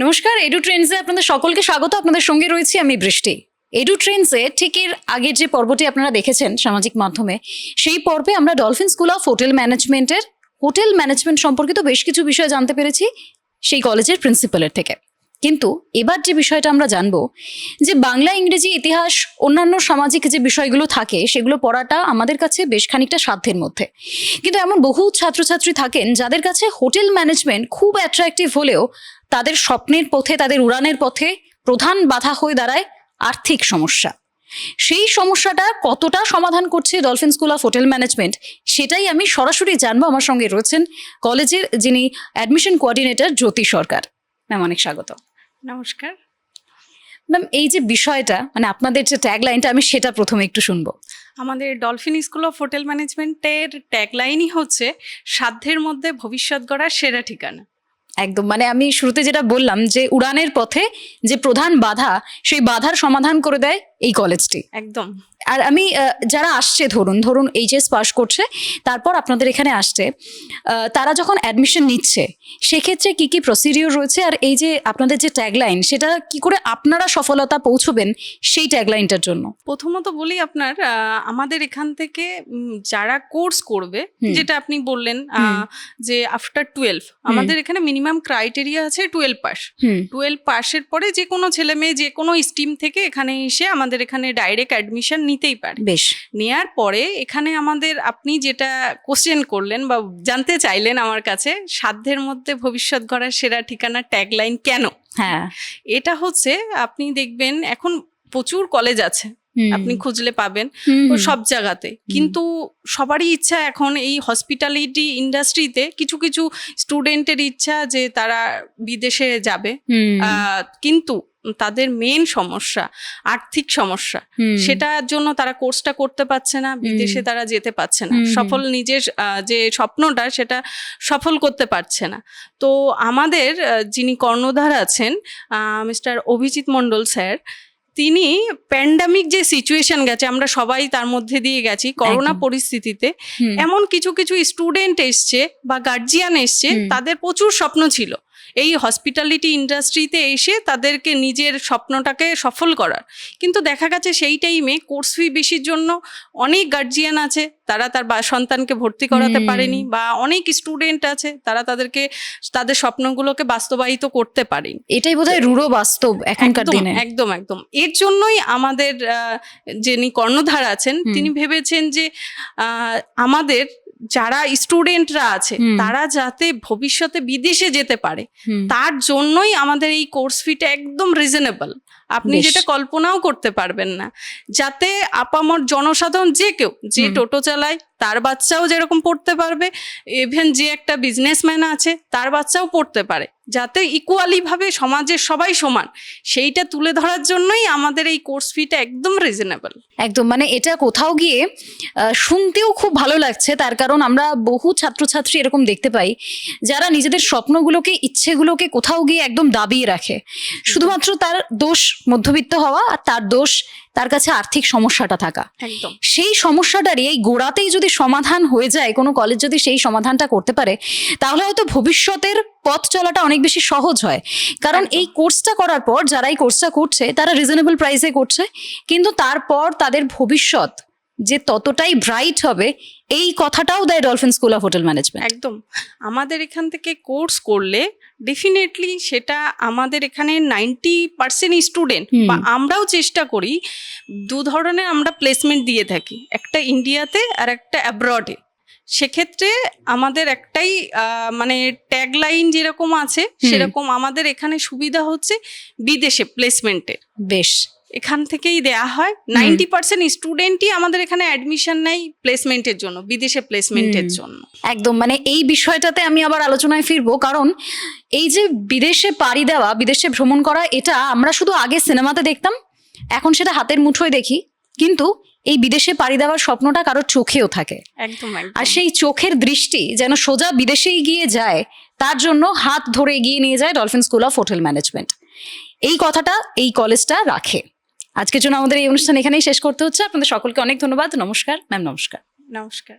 নমস্কার, এডু ট্রেন্ডসে আপনাদের সকলকে স্বাগত। আপনাদের সঙ্গে রয়েছি আমি বৃষ্টি। এডু ট্রেন্ডসে ঠিক এর আগের যে পর্বটি আপনারা দেখেছেন সামাজিক মাধ্যমে, সেই পর্বে আমরা ডলফিন স্কুল অফ হোটেল ম্যানেজমেন্টের হোটেল ম্যানেজমেন্ট সম্পর্কিত বেশ কিছু বিষয় জানতে পেরেছি সেই কলেজের প্রিন্সিপালের থেকে। কিন্তু এবার যে বিষয়টা আমরা জানবো, যে বাংলা, ইংরেজি, ইতিহাস, অন্যান্য সামাজিক যে বিষয়গুলো থাকে সেগুলো পড়াটা আমাদের কাছে বেশ খানিকটা সাধ্যের মধ্যে। কিন্তু এমন বহু ছাত্রছাত্রী থাকেন যাদের কাছে হোটেল ম্যানেজমেন্ট খুব অ্যাট্রাকটিভ হলেও তাদের স্বপ্নের পথে, তাদের উড়ানের পথে প্রধান বাধা হয়ে দাঁড়ায় আর্থিক সমস্যা। সেই সমস্যাটা কতটা সমাধান করছে dolphin school of hotel management, সেটাই আমি সরাসরি জানবো। আমার সঙ্গে রয়েছেন কলেজের যিনি অ্যাডমিশন কোঅর্ডিনেটর জ্যোতি সরকার। ম্যাম, অনেক স্বাগত। নমস্কার ম্যাম, এই যে বিষয়টা, মানে আপনাদের যে ট্যাগলাইনটা, আমি সেটা প্রথমে একটু শুনবো। আমাদের ডলফিন স্কুল অফ হোটেল ম্যানেজমেন্টের ট্যাগলাইনই হচ্ছে সাধ্যের মধ্যে ভবিষ্যৎ গড়ার সেরা ঠিকানা। একদম, মানে আমি শুরুতে যেটা বললাম যে উড়ানের পথে যে প্রধান বাধা, সেই বাধার সমাধান করে দেয় এই কলেজটি। একদম। আর আমি যারা আসছে, ধরুন এইচএস পাস করছে, তারপর আপনাদের এখানে আসছে, তারা যখন অ্যাডমিশন নিচ্ছে সেক্ষেত্রে কি কি প্রসিডিওর রয়েছে, আর এই যে আপনাদের যে ট্যাগলাইন, সেটা কি করে আপনারা সফলতা পৌঁছবেন সেই ট্যাগলাইনটার জন্য? প্রথমত বলি আপনার আমাদের এখান থেকে যারা কোর্স করবে, যেটা আপনি বললেন যে আফটার 12, আমাদের এখানে মিনিমাম ক্রাইটেরিয়া আছে 12 পাস। 12 পাসের পরে যে কোনো ছেলে মেয়ে যে কোনো স্ট্রিম থেকে এখানে এসে আমাদের এখানে ডাইরেক্ট অ্যাডমিশন নিতেই পারে। বেশ, নেয়ার পরে এখানে আমাদের, আপনি যেটা কোশ্চেন করলেন বা জানতে চাইলেন আমার কাছে, সাধ্যের মধ্যে ভবিষ্যৎ গড়ার সেরা ঠিকানা ট্যাগলাইন কেন? হ্যাঁ, এটা হচ্ছে, আপনি দেখবেন এখন প্রচুর কলেজ আছে, আপনি খুঁজলে পাবেন সব জায়গাতে, কিন্তু সবারই ইচ্ছা এখন এই হসপিটালিটি ইন্ডাস্ট্রিতে কিছু কিছু স্টুডেন্টের ইচ্ছা যে তারা বিদেশে যাবে, কিন্তু তাদের মেন সমস্যা আর্থিক সমস্যা, সেটার জন্য তারা কোর্সটা করতে পারছে না, বিদেশে তারা যেতে পারছে না, সফল নিজের যে স্বপ্নটা সেটা সফল করতে পারছে না। তো আমাদের যিনি কর্ণধার আছেন মিস্টার অভিজিৎ মণ্ডল স্যার, তিনি প্যান্ডামিক যে সিচুয়েশন গেছে, আমরা সবাই তার মধ্যে দিয়ে গেছি করোনা পরিস্থিতিতে, এমন কিছু কিছু স্টুডেন্ট এসছে বা গার্জিয়ান এসছে, তাদের প্রচুর স্বপ্ন ছিল এই হসপিটালিটি ইন্ডাস্ট্রিতে এসে তাদেরকে নিজের স্বপ্নটাকে সফল করার, কিন্তু দেখা গেছে সেই টাইমে কোর্স ফি বেশির জন্য অনেক গার্জিয়ান আছে তারা তার সন্তানকে ভর্তি করাতে পারেনি, বা অনেক স্টুডেন্ট আছে তারা তাদের স্বপ্নগুলোকে বাস্তবায়িত করতে পারেনি। এটাই বোধহয় রূঢ় বাস্তব এখনকার দিনে। একদম একদম। এর জন্যই আমাদের যিনি কর্ণধার আছেন তিনি ভেবেছেন যে আমাদের যারা স্টুডেন্টরা আছে তারা যাতে ভবিষ্যতে বিদেশে যেতে পারে, তার জন্যই আমাদের এই কোর্স ফিটা একদম রিজনেবল, আপনি যেটা কল্পনাও করতে পারবেন না, যাতে আপামর জনসাধারণ যে কেউ, যে টোটো চালায় তার বাচ্চাও যেরকম পড়তে পারবে, ইভেন যে একটা বিজনেসম্যান আছে তার বাচ্চাও পড়তে পারে, যাতে ইকুয়ালি ভাবে সমাজের সবাই সমান, সেইটা তুলে ধরার জন্যই আমাদের এই কোর্স ফিটা একদম রিজনেবল। একদম, মানে এটা কোথাও গিয়ে শুনতেও খুব ভালো লাগছে, তার কারণ আমরা বহু ছাত্রছাত্রী এরকম দেখতে পাই যারা নিজেদের স্বপ্নগুলোকে, ইচ্ছেগুলোকে কোথাও গিয়ে একদম দাবিয়ে রাখে, শুধুমাত্র তার দোষ মধ্যবিত্ত হওয়া, আর তার দোষ তার কাছে আর্থিক সমস্যাটা থাকা। একদম সেই সমস্যাটারই এই গোড়াতেই যদি সমাধান হয়ে যায়, কোনো কলেজ যদি সেই সমাধানটা করতে পারে, তাহলে হয়তো ভবিষ্যতের পথ চলাটা অনেক বেশি সহজ হয়। কারণ এই কোর্সটা করার পর যারা এই কোর্সটা করছে তারা রিজনেবল প্রাইসে করছে, কিন্তু তারপর তাদের ভবিষ্যৎ যে ততটাই ব্রাইট হবে, এই কথাটাও দেয় dolphin school of hotel management. একদম। আমাদের এখান থেকে কোর্স করলে ডেফিনেটলি সেটা আমাদের এখানে 90% স্টুডেন্ট, বা আমরাও চেষ্টা করি, দু ধরনের আমরা প্লেসমেন্ট দিয়ে থাকি, একটা ইন্ডিয়াতে আর একটা অ্যাব্রডে। সেক্ষেত্রে আমাদের একটাই মানে ট্যাগলাইন যেরকম আছে সেরকম আমাদের এখানে সুবিধা হচ্ছে বিদেশে প্লেসমেন্টের। বেশ, এখান থেকেই দেয়া হয়, 90% স্টুডেন্টই আমাদের এখানে অ্যাডমিশন নেয় প্লেসমেন্টের জন্য, বিদেশে প্লেসমেন্টের জন্য। একদম, মানে এই বিষয়টাতে আমি আবার আলোচনায় ফিরবো, কারণ এই যে বিদেশে পাড়ি দেওয়া, বিদেশে ভ্রমণ করা, এটা আমরা শুধু আগে সিনেমাতে দেখতাম, এখন সেটা হাতের মুঠোয় দেখি, কিন্তু এই বিদেশে পাড়ি দেওয়ার স্বপ্নটা কারোর চোখেও থাকে। একদম। আর সেই চোখের দৃষ্টি যেন সোজা বিদেশেই গিয়ে যায়, তার জন্য হাত ধরে এগিয়ে নিয়ে যায় dolphin school of hotel management. এই কথাটা এই কলেজটা রাখে। আজকের জন্য আমাদের এই অনুষ্ঠান এখানেই শেষ করতে হচ্ছে। আপনাদের সকলকে অনেক ধন্যবাদ। নমস্কার ম্যাম। নমস্কার। নমস্কার।